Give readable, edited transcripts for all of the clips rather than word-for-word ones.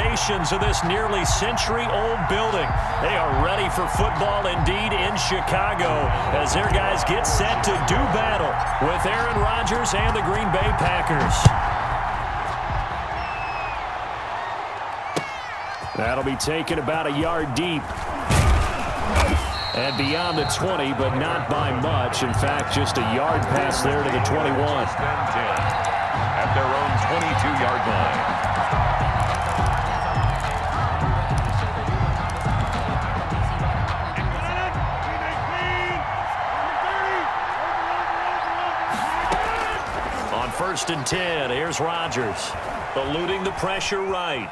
foundations of this nearly century-old building. They are ready for football indeed in Chicago as their guys get set to do battle with Aaron Rodgers and the Green Bay Packers. That'll be taken about a yard deep. And beyond the 20, but not by much. In fact, just a yard pass there to the 21. At their own 22-yard line. On 1st and 10, here's Rodgers. Eluding the pressure right.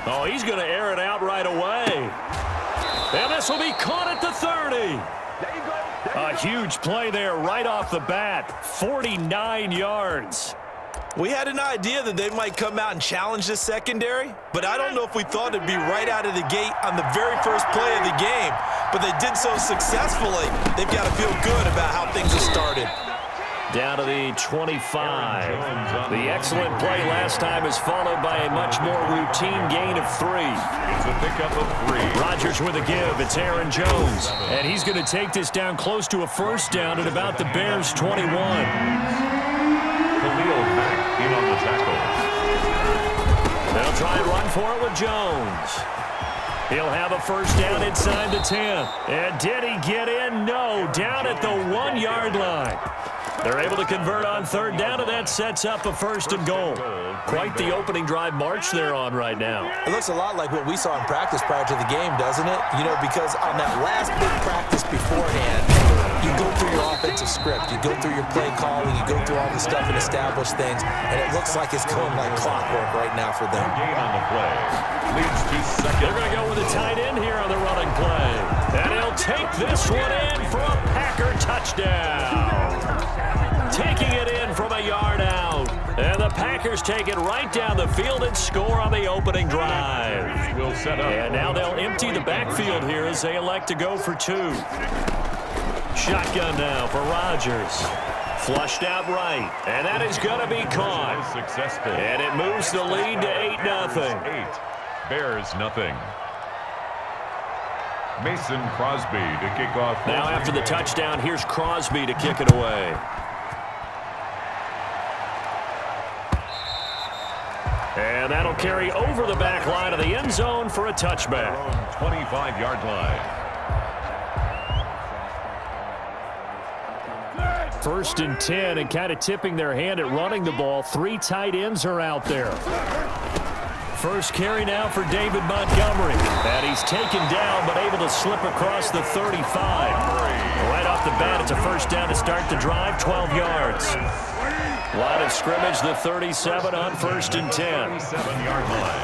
Oh, he's going to air it out right away. And this will be caught at the 30. A huge play there right off the bat. 49 yards. We had an idea that they might come out and challenge this secondary, but I don't know if we thought it'd be right out of the gate on the very first play of the game. But they did so successfully, they've got to feel good about how things have started. Down to the 25. The excellent play last time is followed by a much more routine gain of 3. It's a pickup of 3. Rodgers with a give. It's Aaron Jones. And he's going to take this down close to a first down at about the Bears' 21. Khalil Mack in on the tackle. They'll try and run for it with Jones. He'll have a first down inside the 10. And did he get in? No. Down at the 1-yard line. They're able to convert on 3rd down, and that sets up a 1st and goal. Quite the opening drive march they're on right now. It looks a lot like what we saw in practice prior to the game, doesn't it? You know, because on that last big practice beforehand, you go through your offensive script, you go through your play calling, you go through all the stuff and establish things, and it looks like it's going like clockwork right now for them. Gain on the play. Leads to second. They're going to go with a tight end here on the running play. And he'll take this one in for a Packer touchdown. Taking it in from a yard out. And the Packers take it right down the field and score on the opening drive. Will set up. And now they'll empty the backfield here as they elect to go for 2. Shotgun now for Rodgers. Flushed out right. And that is going to be caught. Successful. And it moves the lead to 8-0. 8. Bears nothing. Mason Crosby to kick off. Now after the touchdown, here's Crosby to kick it away. And that'll carry over the back line of the end zone for a touchback. 25-yard line. 1st and 10, and kind of tipping their hand at running the ball. 3 tight ends are out there. First carry now for David Montgomery. And he's taken down, but able to slip across the 35. Right off the bat, it's a first down to start the drive, 12 yards. Line of scrimmage, the 37 on 1st and 10. 7-yard line.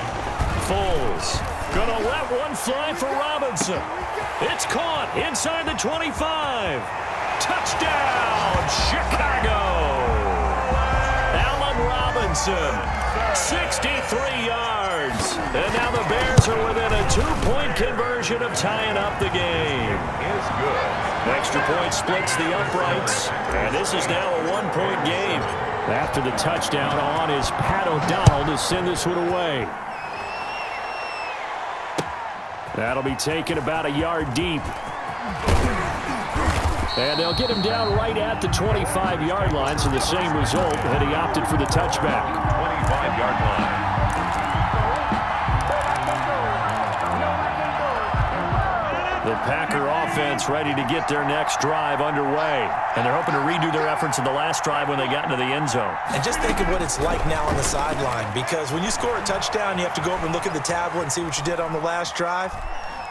Foles gonna let one fly for Robinson. It's caught inside the 25. Touchdown, Chicago. Allen Robinson, 63 yards. And now the Bears are within a 2-point conversion of tying up the game. Is good. Extra point splits the uprights, and this is now a 1-point game. After the touchdown on is Pat O'Donnell to send this one away. That'll be taken about a yard deep. And they'll get him down right at the 25-yard line, so the same result, and he opted for the touchback. 25-yard line. The Packer offense ready to get their next drive underway. And they're hoping to redo their efforts in the last drive when they got into the end zone. And just think of what it's like now on the sideline, because when you score a touchdown, you have to go over and look at the tablet and see what you did on the last drive.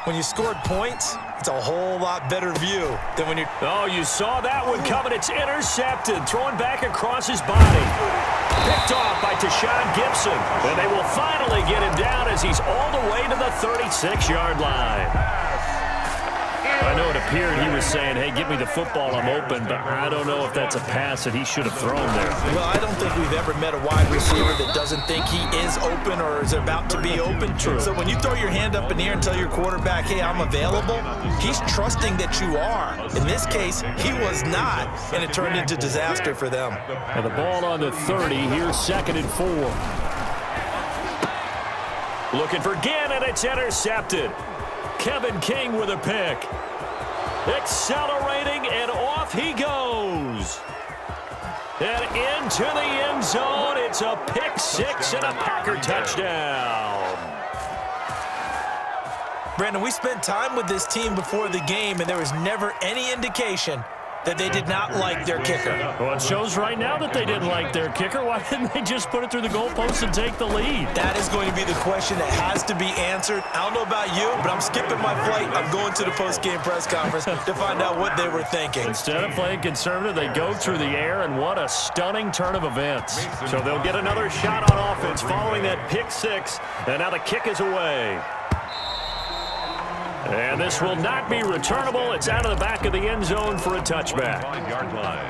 When you scored points, it's a whole lot better view than when you... Oh, you saw that one coming. It's intercepted. Throwing back across his body. Picked off by Tashawn Gibson. And they will finally get him down as he's all the way to the 36-yard line. I know it appeared he was saying, hey, give me the football, I'm open, but I don't know if that's a pass that he should have thrown there. Well, I don't think we've ever met a wide receiver that doesn't think he is open or is about to be open. True. So when you throw your hand up in the air and tell your quarterback, hey, I'm available, he's trusting that you are. In this case, he was not, and it turned into disaster for them. And the ball on the 30, here's 2nd and 4. Looking for Ginn, and it's intercepted. Kevin King with a pick. Accelerating, and off he goes. And into the end zone. It's a pick six and a Packer touchdown. Brandon, we spent time with this team before the game, and there was never any indication that they did not like their kicker. Well, it shows right now that they didn't like their kicker. Why didn't they just put it through the goalpost and take the lead? That is going to be the question that has to be answered. I don't know about you, but I'm skipping my flight. I'm going to the post-game press conference to find out what they were thinking. Instead of playing conservative, they go through the air, and what a stunning turn of events. So they'll get another shot on offense following that pick six, and now the kick is away. And this will not be returnable. It's out of the back of the end zone for a touchback. 5-yard line.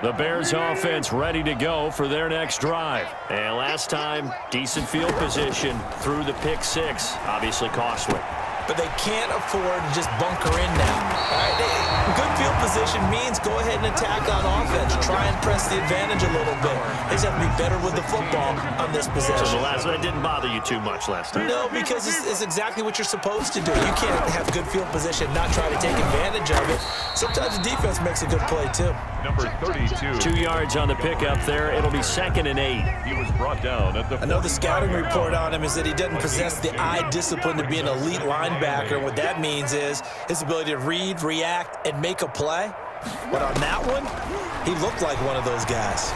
The Bears offense ready to go for their next drive. And last time, decent field position through the pick six. Obviously costly. But they can't afford to just bunker in now. All right, good field position means go ahead and attack on offense. Try and press the advantage a little bit. They just have to be better with the football on this possession. So the last one didn't bother you too much last time? No, because it's exactly what you're supposed to do. You can't have good field position, not try to take advantage of it. Sometimes the defense makes a good play, too. Number 32. 2 yards on the pickup there. It'll be 2nd and 8. He was brought down at the... Another scouting report on him is that he doesn't possess the eye discipline to be an elite linebacker. What that means is his ability to read, react, and make a play. But on that one, he looked like one of those guys.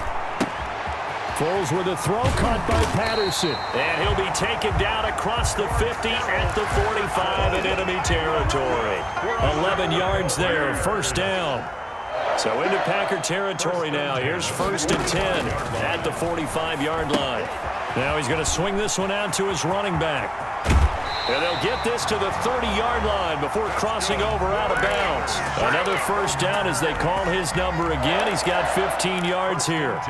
Foles with a throw caught by Patterson. And he'll be taken down across the 50 at the 45 in enemy territory. 11 yards there, first down. So into Packer territory now. Here's 1st and 10 at the 45-yard line. Now he's going to swing this one out to his running back. And they'll get this to the 30-yard line before crossing over out of bounds. Another first down as they call his number again. He's got 15 yards here.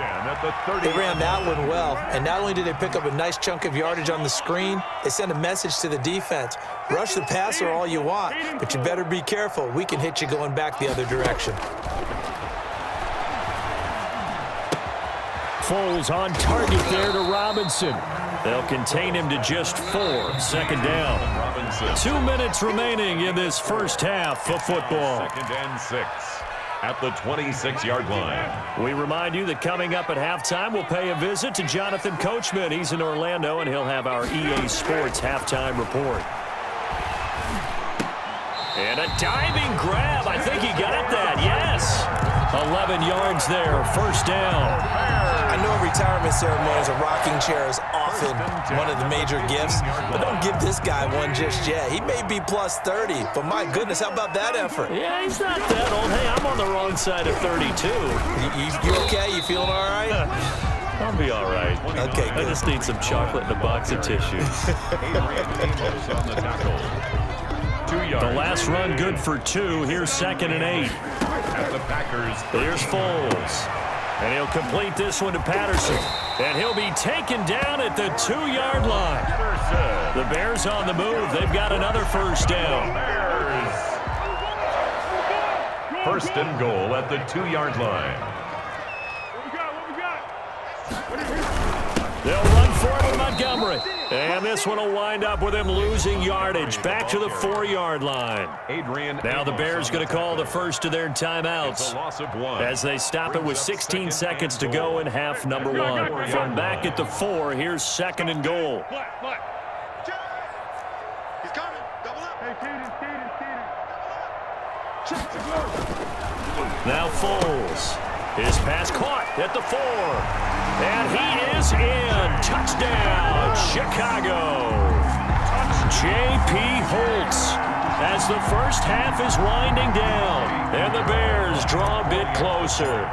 They ran that one well, and not only did they pick up a nice chunk of yardage on the screen, they sent a message to the defense. Rush the passer all you want, but you better be careful. We can hit you going back the other direction. Foles on target there to Robinson. They'll contain him to just 4. 2nd down. 2 minutes remaining in this first half of football. 2nd and 6 at the 26-yard line. We remind you that coming up at halftime, we'll pay a visit to Jonathan Coachman. He's in Orlando, and he'll have our EA Sports halftime report. And a diving grab. I think he got that. Yes. 11 yards there. First down. I know retirement ceremonies, a rocking chair is often one of the major gifts, but don't give this guy one just yet. He may be plus 30, but my goodness, how about that effort? Yeah, he's not that old. Hey, I'm on the wrong side of 32. You okay? You feeling all right? I'll be all right. Okay, good. I just need some chocolate and a box of tissues. The last run good for 2. Here's 2nd and 8. At the Packers. Here's Foles. And he'll complete this one to Patterson. And he'll be taken down at the 2-yard line. The Bears on the move. They've got another first down. First and goal at the 2-yard line. They'll run for it with Montgomery. And this one will wind up with him losing yardage back to the 4-yard line. Now the Bears going to call the first of their timeouts as they stop it with 16 seconds to go in half number 1. From back at the 4, here's 2nd and goal. He's coming. Double up. Now Foles. His pass caught at the 4. And he is in. Touchdown, Chicago. J.P. Holtz as the first half is winding down. And the Bears draw a bit closer.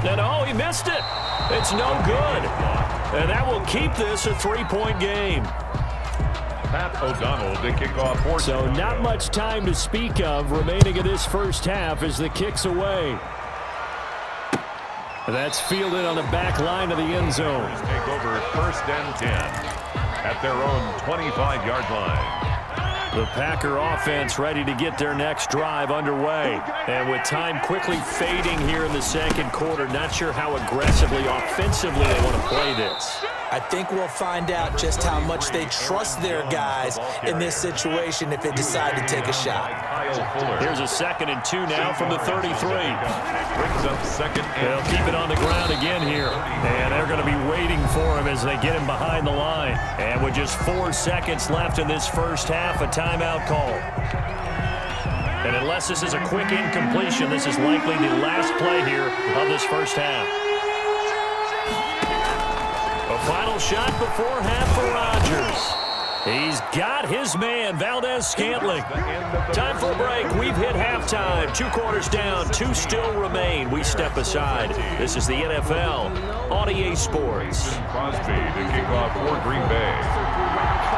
And oh, he missed it. It's no good. And that will keep this a 3-point game. Pat O'Donnell to kick off. So not much time to speak of remaining in this first half as the kick's away. That's fielded on the back line of the end zone. Take over 1st and 10 at their own 25-yard line. The Packer offense ready to get their next drive underway. And with time quickly fading here in the second quarter, not sure how aggressively, offensively they want to play this. I think we'll find out just how much they trust their guys in this situation if they decide to take a shot. Here's a 2nd and 2 now from the 33. Brings up 2nd and They'll keep it on the ground again here. And they're going to be waiting for him as they get him behind the line. And with just 4 seconds left in this first half, a timeout call. And unless this is a quick incompletion, this is likely the last play here of this first half. A final shot before half for Rodgers. He's got his man, Valdez-Scantling. Time for a break. We've hit halftime. 2 quarters down, 2 still remain. We step aside. This is the NFL on EA Sports. Crosby to kick off for Green Bay.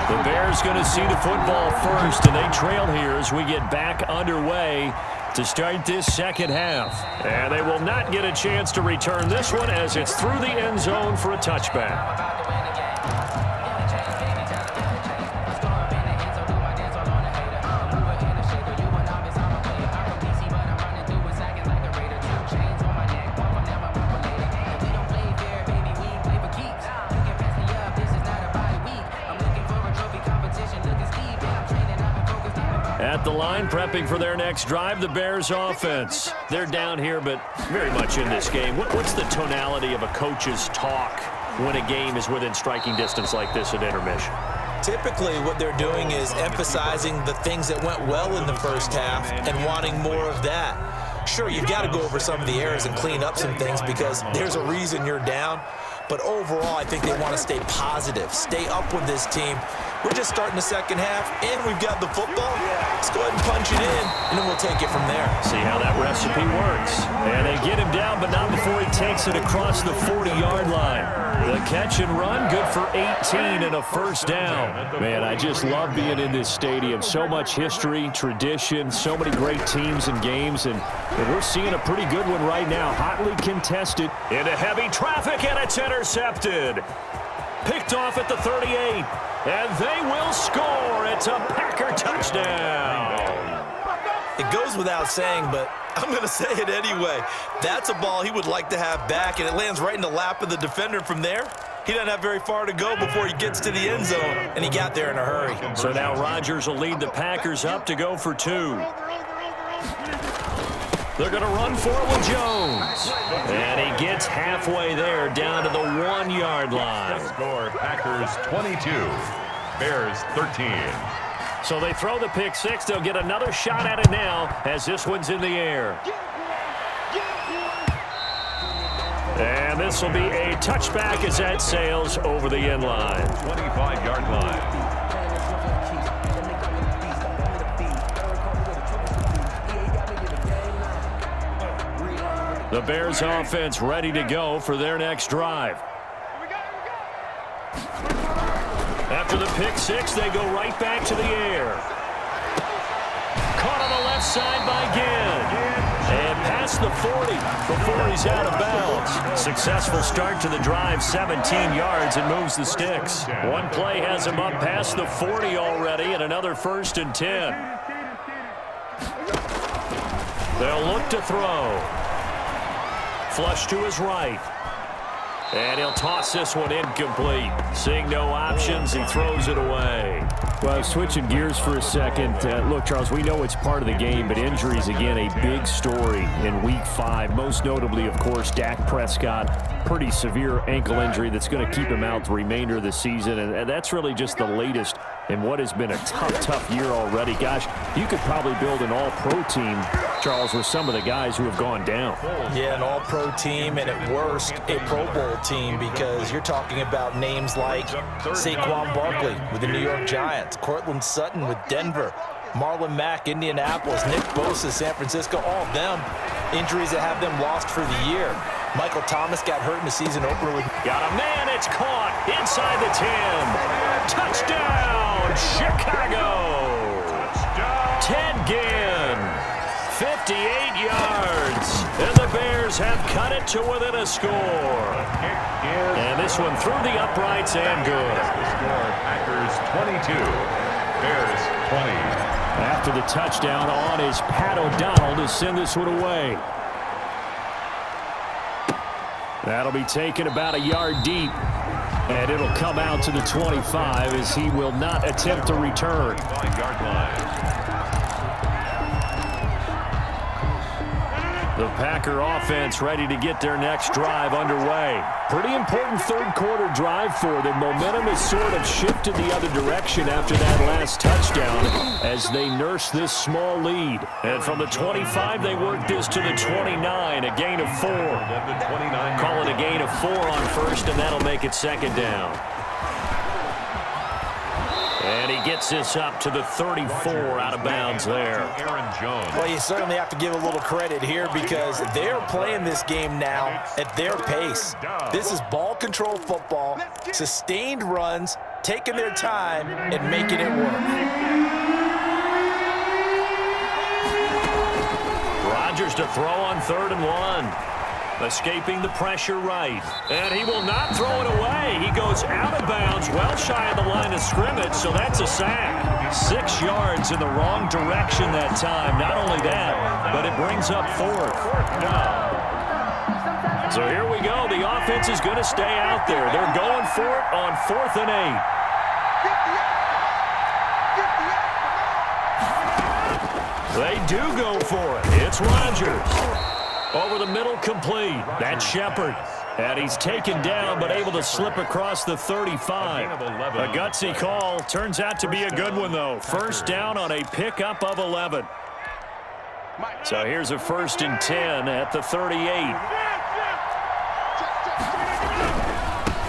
The Bears going to see the football first, and they trail here as we get back underway to start this second half. And they will not get a chance to return this one as it's through the end zone for a touchback. At the line, prepping for their next drive, the Bears offense. They're down here, but very much in this game. What's the tonality of a coach's talk when a game is within striking distance like this at intermission? Typically, what they're doing is emphasizing the things that went well in the first half and wanting more of that. Sure, you've got to go over some of the errors and clean up some things because there's a reason you're down. But overall, I think they want to stay positive, stay up with this team. We're just starting the second half, and we've got the football. Let's go ahead and punch it in, and then we'll take it from there. See how that recipe works. And they get him down, but not before he takes it across the 40-yard line. The catch and run, good for 18 and a first down. Man, I just love being in this stadium. So much history, tradition, so many great teams and games, and we're seeing a pretty good one right now. Hotly contested into heavy traffic, and it's intercepted. Picked off at the 38, and they will score. It's a Packer touchdown. It goes without saying, but I'm going to say it anyway. That's a ball he would like to have back, and it lands right in the lap of the defender from there. He doesn't have very far to go before he gets to the end zone, and he got there in a hurry. So now Rodgers will lead the Packers up to go for 2. They're going to run for it with Jones. And he gets halfway there, down to the 1-yard line. Score Packers 22, Bears 13. So they throw the pick 6. They'll get another shot at it now as this one's in the air. And this will be a touchback as that sails over the end line. 25-yard line. The Bears offense ready to go for their next drive. After the pick 6, they go right back to the air. Caught on the left side by Ginn. And past the 40 before he's out of bounds. Successful start to the drive, 17 yards, and moves the sticks. One play has him up past the 40 already, and another 1st and 10. They'll look to throw. Flush to his right. And he'll toss this one incomplete. Seeing no options, he throws it away. Well, switching gears for a second. Look, Charles, we know it's part of the game, but injuries, again, a big story in Week 5. Most notably, of course, Dak Prescott. Pretty severe ankle injury that's going to keep him out the remainder of the season. And that's really just the latest in what has been a tough year already. Gosh, you could probably build an all-pro team, Charles, with some of the guys who have gone down. Yeah, an all-pro team, and at worst, a Pro Bowl team, because you're talking about names like Saquon Barkley with the New York Giants, Cortland Sutton with Denver, Marlon Mack, Indianapolis, Nick Bosa, San Francisco, all of them injuries that have them lost for the year. Michael Thomas got hurt in the season opener. Got a man, it's caught inside the 10. Touchdown, Chicago. Ted Ginn, 58 yards. And the Bears have cut it to within a score. And this one through the uprights and good. The score, Packers 22, Bears After the touchdown on is Pat O'Donnell to send this one away. That'll be taken about a yard deep. And it'll come out to the 25 as he will not attempt to return. The Packer offense ready to get their next drive underway. Pretty important third quarter drive for them. Momentum has sort of shifted the other direction after that last touchdown as they nurse this small lead. And from the 25, they work this to the 29, a gain of 4. Call it a gain of 4 on first, and that'll make it second down. And he gets this up to the 34 out of bounds there. Well, you certainly have to give a little credit here because they're playing this game now at their pace. This is ball control football, sustained runs, taking their time and making it work. Rodgers to throw on 3rd and 1. Escaping the pressure right. And he will not throw it away. He goes out of bounds, well shy of the line of scrimmage, so that's a sack. 6 yards in the wrong direction that time. Not only that, but it brings up 4th. So here we go. The offense is going to stay out there. They're going for it on 4th and 8. They do go for it. It's Rodgers. Over the middle, complete. That's Shepard. And he's taken down, but able to slip across the 35. A gutsy call. Turns out to be a good one, though. First down on a pickup of 11. So here's a 1st and 10 at the 38.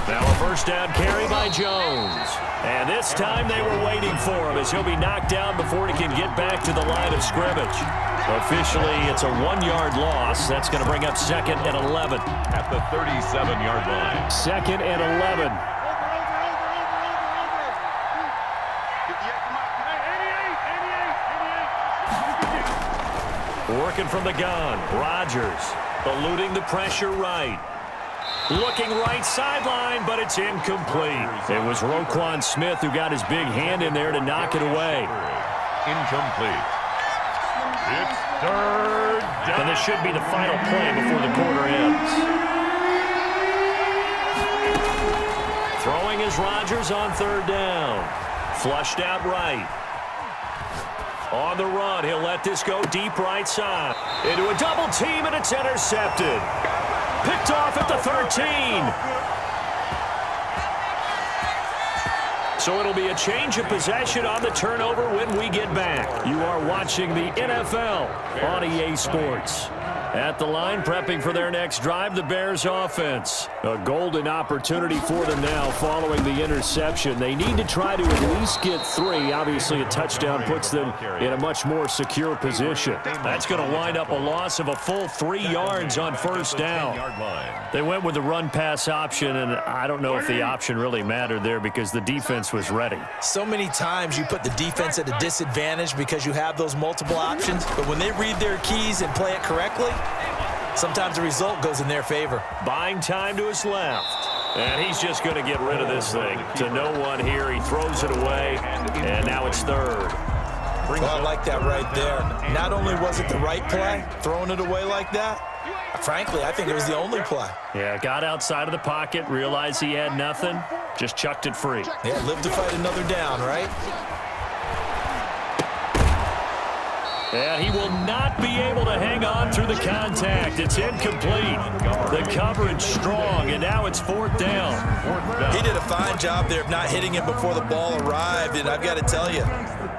Now a first down carry by Jones. And this time they were waiting for him as he'll be knocked down before he can get back to the line of scrimmage. Officially, it's a 1-yard loss. That's going to bring up 2nd and 11. At the 37-yard line. 2nd and 11. Working from the gun. Rodgers eluding the pressure right. Looking right sideline, but it's incomplete. It was Roquan Smith who got his big hand in there to knock it away. Incomplete. It's 3rd down. And this should be the final play before the quarter ends. Throwing is Rodgers on 3rd down. Flushed out right. On the run, he'll let this go deep right side. Into a double team, and it's intercepted. Picked off at the 13. So it'll be a change of possession on the turnover when we get back. You are watching the NFL on EA Sports. At the line, prepping for their next drive, the Bears offense. A golden opportunity for them now following the interception. They need to try to at least get 3. Obviously, a touchdown puts them in a much more secure position. That's going to wind up a loss of a full 3 yards on first down. They went with the run-pass option, and I don't know if the option really mattered there because the defense was ready. So many times you put the defense at a disadvantage because you have those multiple options, but when they read their keys and play it correctly, sometimes the result goes in their favor. Buying time to his left. And he's just going to get rid of this thing. To no one here. He throws it away, and now it's 3rd. Well, I like that right there. Not only was it the right play, throwing it away like that, frankly, I think it was the only play. Yeah, got outside of the pocket, realized he had nothing, just chucked it free. Yeah, live to fight another down, right? And he will not be able to hang on through the contact. It's incomplete. The coverage strong, and now it's 4th down. He did a fine job there of not hitting him before the ball arrived, and I've got to tell you,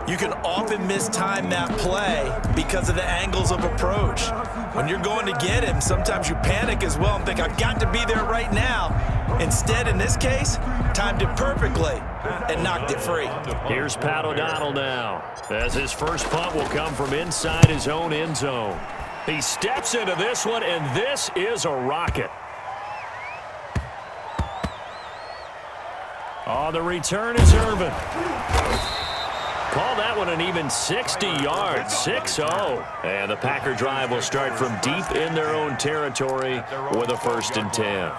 you can often mistime that play because of the angles of approach. When you're going to get him, sometimes you panic as well and think, I've got to be there right now. Instead, in this case, timed it perfectly and knocked it free. Here's Pat O'Donnell now, as his first punt will come from inside his own end zone. He steps into this one, and this is a rocket. On the return is Irvin. Call that one an even 60 yards, 6-0. And the Packer drive will start from deep in their own territory with a 1st and 10.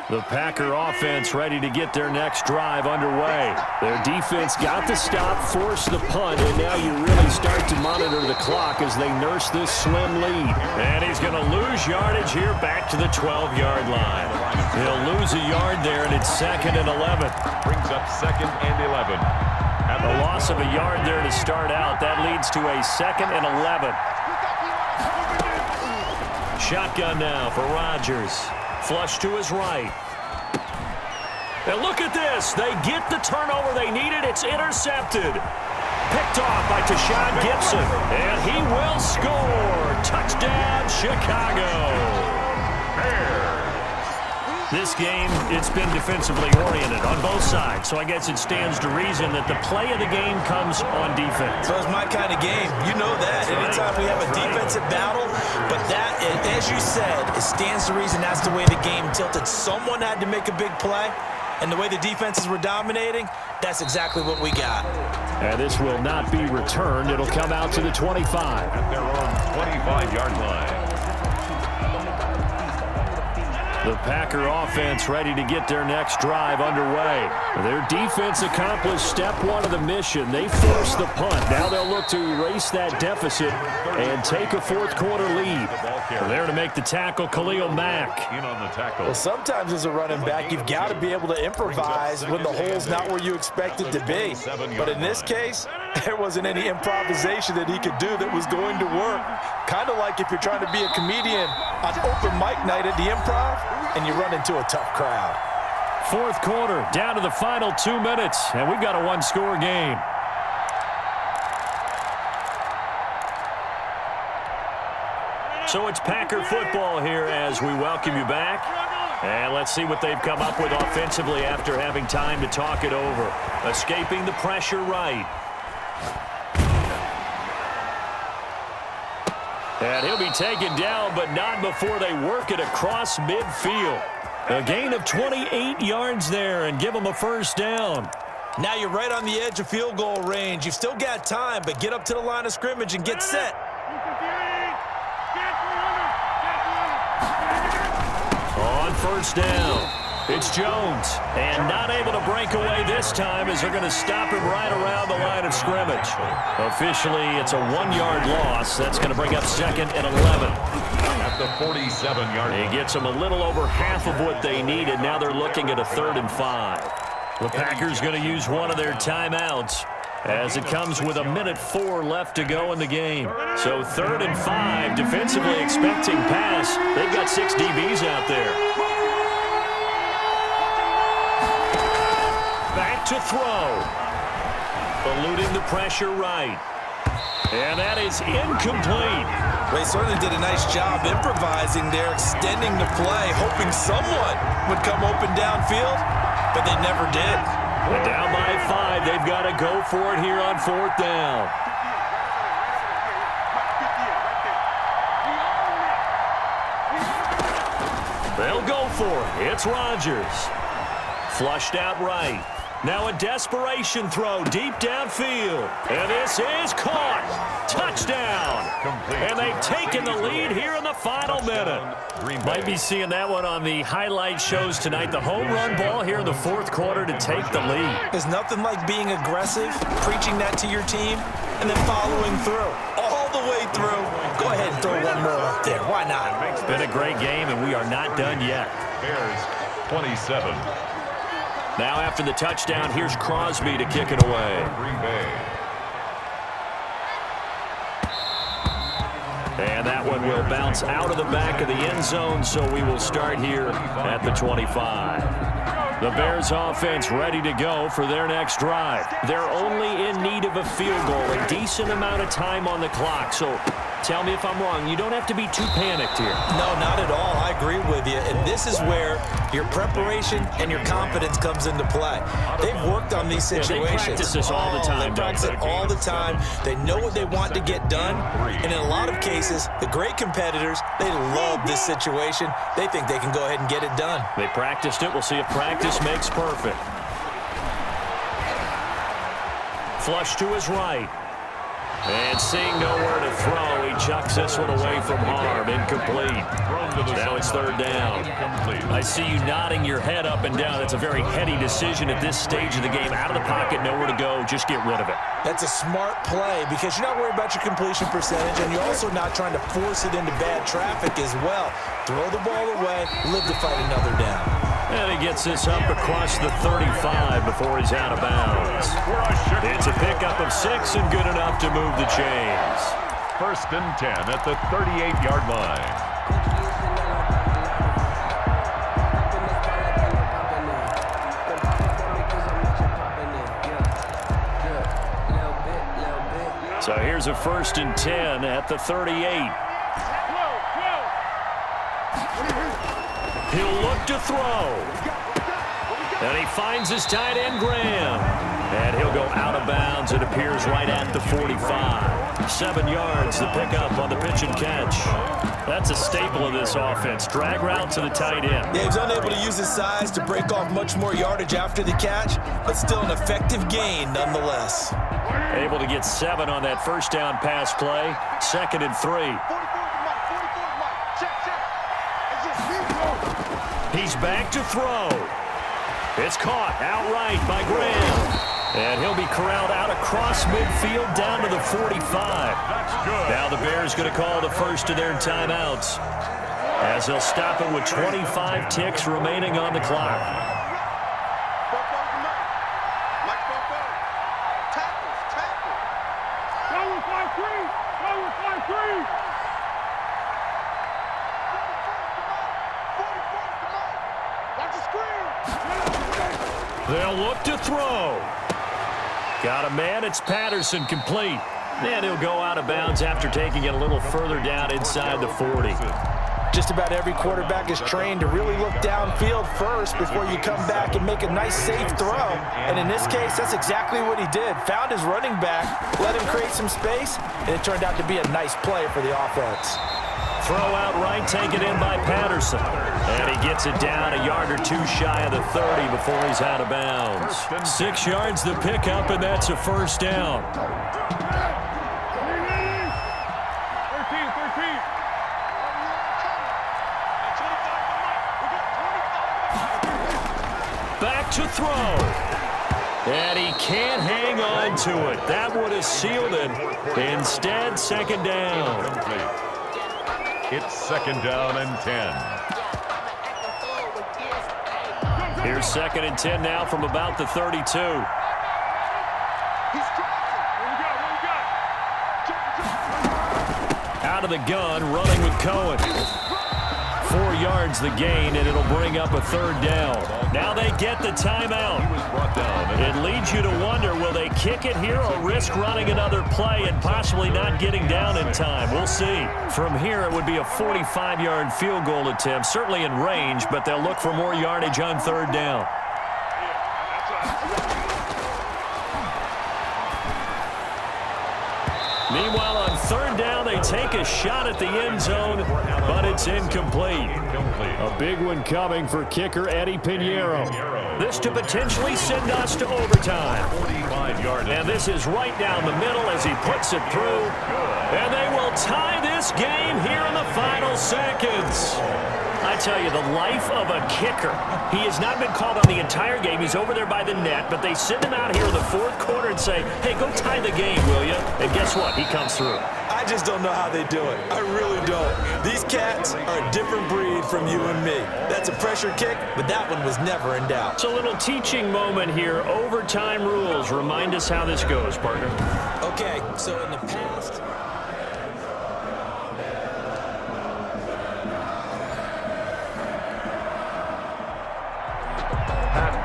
The Packer offense ready to get their next drive underway. Their defense got the stop, forced the punt, and now you really start to monitor the clock as they nurse this slim lead. And he's going to lose yardage here back to the 12-yard line. He'll lose a yard there, and it's 2nd and 11. Brings up 2nd and 11. A loss of a yard there to start out. That leads to a 2nd and 11. Shotgun now for Rodgers. Flush to his right. And look at this. They get the turnover they needed. It's intercepted. Picked off by Tashawn Gibson. And he will score. Touchdown, Chicago. This game, it's been defensively oriented on both sides. So I guess it stands to reason that the play of the game comes on defense. So it's my kind of game. You know that. Anytime we have a defensive battle, but that, as you said, it stands to reason that's the way the game tilted. Someone had to make a big play, and the way the defenses were dominating, that's exactly what we got. And this will not be returned. It'll come out to the 25. At their own 25-yard line. The Packer offense ready to get their next drive underway. Their defense accomplished step one of the mission. They forced the punt. Now they'll look to erase that deficit and take a fourth-quarter lead. There to make the tackle, Khalil Mack. In on the tackle. Well, sometimes as a running back, you've got to be able to improvise when the hole's not where you expect it to be. But in this case, there wasn't any improvisation that he could do that was going to work. Kind of like if you're trying to be a comedian on open mic night at the Improv and you run into a tough crowd. Fourth quarter, down to the final 2 minutes, and we've got a one-score game. So it's Packer football here as we welcome you back. And let's see what they've come up with offensively after having time to talk it over. Escaping the pressure right. And he'll be taken down, but not before they work it across midfield. A gain of 28 yards there and give them a first down. Now you're right on the edge of field goal range. You've still got time, but get up to the line of scrimmage and get set. On first down, it's Jones. And not able to break away this time as they're going to stop him right around the line of scrimmage. Officially, it's a 1-yard loss. That's going to bring up 2nd and 11. At the 47-yard line. He gets them a little over half of what they needed. Now they're looking at a 3rd and 5. The Packers going to use one of their timeouts as it comes with 1:04 left to go in the game. So 3rd and 5, defensively expecting pass. They've got 6 DBs out there. Back to throw. Eluding the pressure right. And that is incomplete. They certainly did a nice job improvising there, extending the play, hoping someone would come open downfield, but they never did. And down by 5, they've got to go for it here on 4th down. They'll go for it. It's Rodgers. Flushed out right. Now a desperation throw deep downfield. And this is caught. Touchdown. And they've taken the lead here in the final minute. Might be seeing that one on the highlight shows tonight. The home run ball here in the 4th quarter to take the lead. There's nothing like being aggressive, preaching that to your team, and then following through. All the way through. Go ahead and throw one more up there. Why not? It's been a great game, and we are not done yet. Bears 27. Now after the touchdown, here's Crosby to kick it away. Green Bay. And that one will bounce out of the back of the end zone, so we will start here at the 25. The Bears offense ready to go for their next drive. They're only in need of a field goal, a decent amount of time on the clock. So tell me if I'm wrong. You don't have to be too panicked here. No, not at all. I agree with you. And this is where your preparation and your confidence comes into play. They've worked on these situations. They practice this all the time. They practice it all the time. They know what they want to get done. And in a lot of cases, the great competitors, they love this situation. They think they can go ahead and get it done. They practiced it. We'll see if practice makes perfect. Flush to his right. And seeing nowhere to throw, he chucks this one away from harm. Incomplete. Now it's third down. I see you nodding your head up and down. It's a very heady decision at this stage of the game. Out of the pocket, nowhere to go. Just get rid of it. That's a smart play because you're not worried about your completion percentage, and you're also not trying to force it into bad traffic as well. Throw the ball away, live to fight another down. And he gets this up across the 35 before he's out of bounds. It's a pickup of 6 and good enough to move the chains. 1st and 10 at the 38-yard line. So here's a 1st and 10 at the 38. He'll look to throw. And he finds his tight end, Graham. And he'll go out of bounds. It appears right at the 45. 7 yards, the pickup on the pitch and catch. That's a staple of this offense. Drag route to the tight end. Yeah, he's unable to use his size to break off much more yardage after the catch, but still an effective gain nonetheless. Able to get 7 on that first down pass play. 2nd and 3. He's back to throw. It's caught outright by Graham. And he'll be corralled out across midfield down to the 45. Now the Bears going to call the first of their timeouts, as they'll stop it with 25 ticks remaining on the clock. They'll look to throw. Got a man. It's Patterson, complete. And he'll go out of bounds after taking it a little further down inside the 40. Just about every quarterback is trained to really look downfield first before you come back and make a nice, safe throw. And in this case, that's exactly what he did. Found his running back, let him create some space, and it turned out to be a nice play for the offense. Throw out right, taken in by Patterson. And he gets it down a yard or 2 shy of the 30 before he's out of bounds. 6 yards the pickup, and that's a first down. Back to throw. And he can't hang on to it. That would have sealed it. Instead, 2nd down. It's 2nd down and 10. Here's 2nd and 10 now from about the 32. Out of the gun, running with Cohen. 4 yards the gain, and it'll bring up a 3rd down. Now they get the timeout. It leads you to wonder, will they kick it here or risk running another play and possibly not getting down in time? We'll see. From here, it would be a 45-yard field goal attempt, certainly in range, but they'll look for more yardage on 3rd down. Meanwhile, on 3rd down, they take a shot at the end zone, but it's incomplete. A big one coming for kicker Eddie Pinheiro. This to potentially send us to overtime. And this is right down the middle as he puts it through. And they will tie this game here in the final seconds. I tell you, the life of a kicker. He has not been called on the entire game. He's over there by the net, but they send him out here in the 4th quarter and say, hey, go tie the game, will you? And guess what? He comes through. I just don't know how they do it. I really don't. These cats are a different breed from you and me. That's a pressure kick, but that one was never in doubt. It's a little teaching moment here. Overtime rules. Remind us how this goes, partner. Okay, so in the past...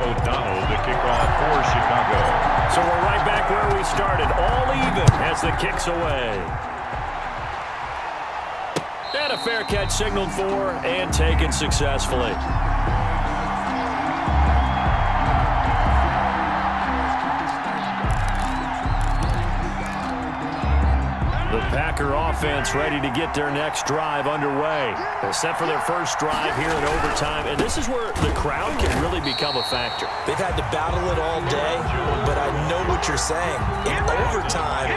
O'Donnell to kick off for Chicago. So we're right back where we started, all even as the kick's away. And a fair catch signaled for and taken successfully. The Packer offense ready to get their next drive underway. They're set for their first drive here in overtime, and this is where the crowd can really become a factor. They've had to battle it all day, but I know what you're saying. In overtime,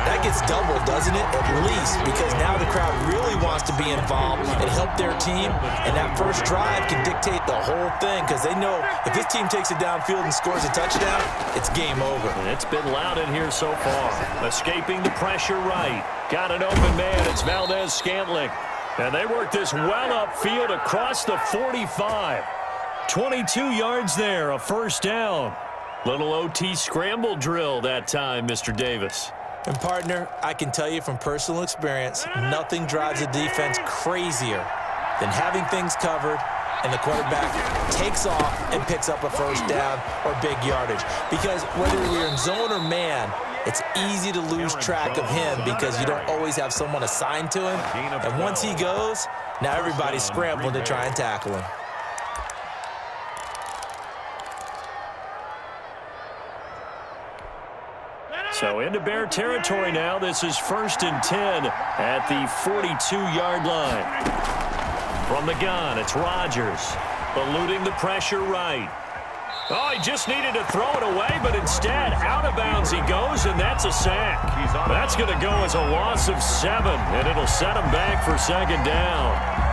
that that gets doubled, doesn't it? At least, because now the crowd really wants to be involved and help their team, and that first drive can dictate the whole thing because they know if this team takes it downfield and scores a touchdown, it's game over. And it's been loud in here so far. Escaping the pressure right. Got an open man. It's Valdez-Scantling. And they work this well upfield across the 45. 22 yards there, a first down. Little OT scramble drill that time, Mr. Davis. And, partner, I can tell you from personal experience, nothing drives a defense crazier than having things covered and the quarterback takes off and picks up a first down or big yardage. Because whether you're in zone or man, it's easy to lose track of him because you don't always have someone assigned to him. And once he goes, now everybody's scrambling to try and tackle him. So into Bear territory now. This is 1st and 10 at the 42-yard line. From the gun, it's Rodgers, eluding the pressure right. Oh, he just needed to throw it away, but instead, out of bounds he goes, and that's a sack. That's going to go as a loss of 7, and it'll set him back for second down.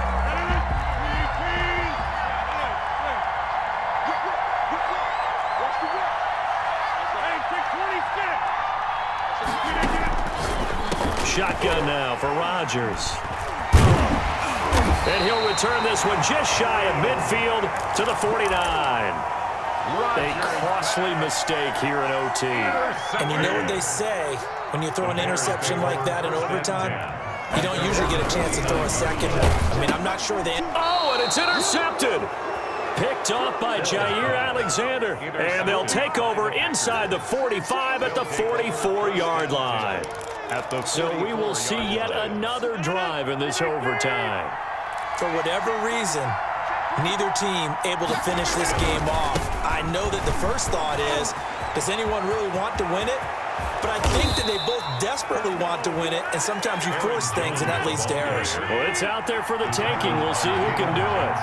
Shotgun now for Rodgers. And he'll return this one just shy of midfield to the 49. A costly mistake here in OT. And you know what they say, when you throw an interception like that in overtime, you don't usually get a chance to throw a second. I mean, I'm not sure they... Oh, and it's intercepted. Picked off by Jair Alexander. And they'll take over inside the 45 at the 44-yard line. So we will see yet another drive in this overtime. For whatever reason, neither team able to finish this game off. I know that the first thought is, does anyone really want to win it? But I think that they both desperately want to win it, and sometimes you force things, and that leads to errors. Well, it's out there for the taking. We'll see who can do it.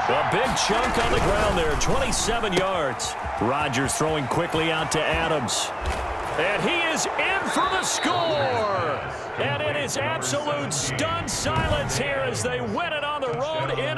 A big chunk on the ground there, 27 yards. Rodgers throwing quickly out to Adams. And he is in for the score. And it is absolute stunned silence here as they win it on the road in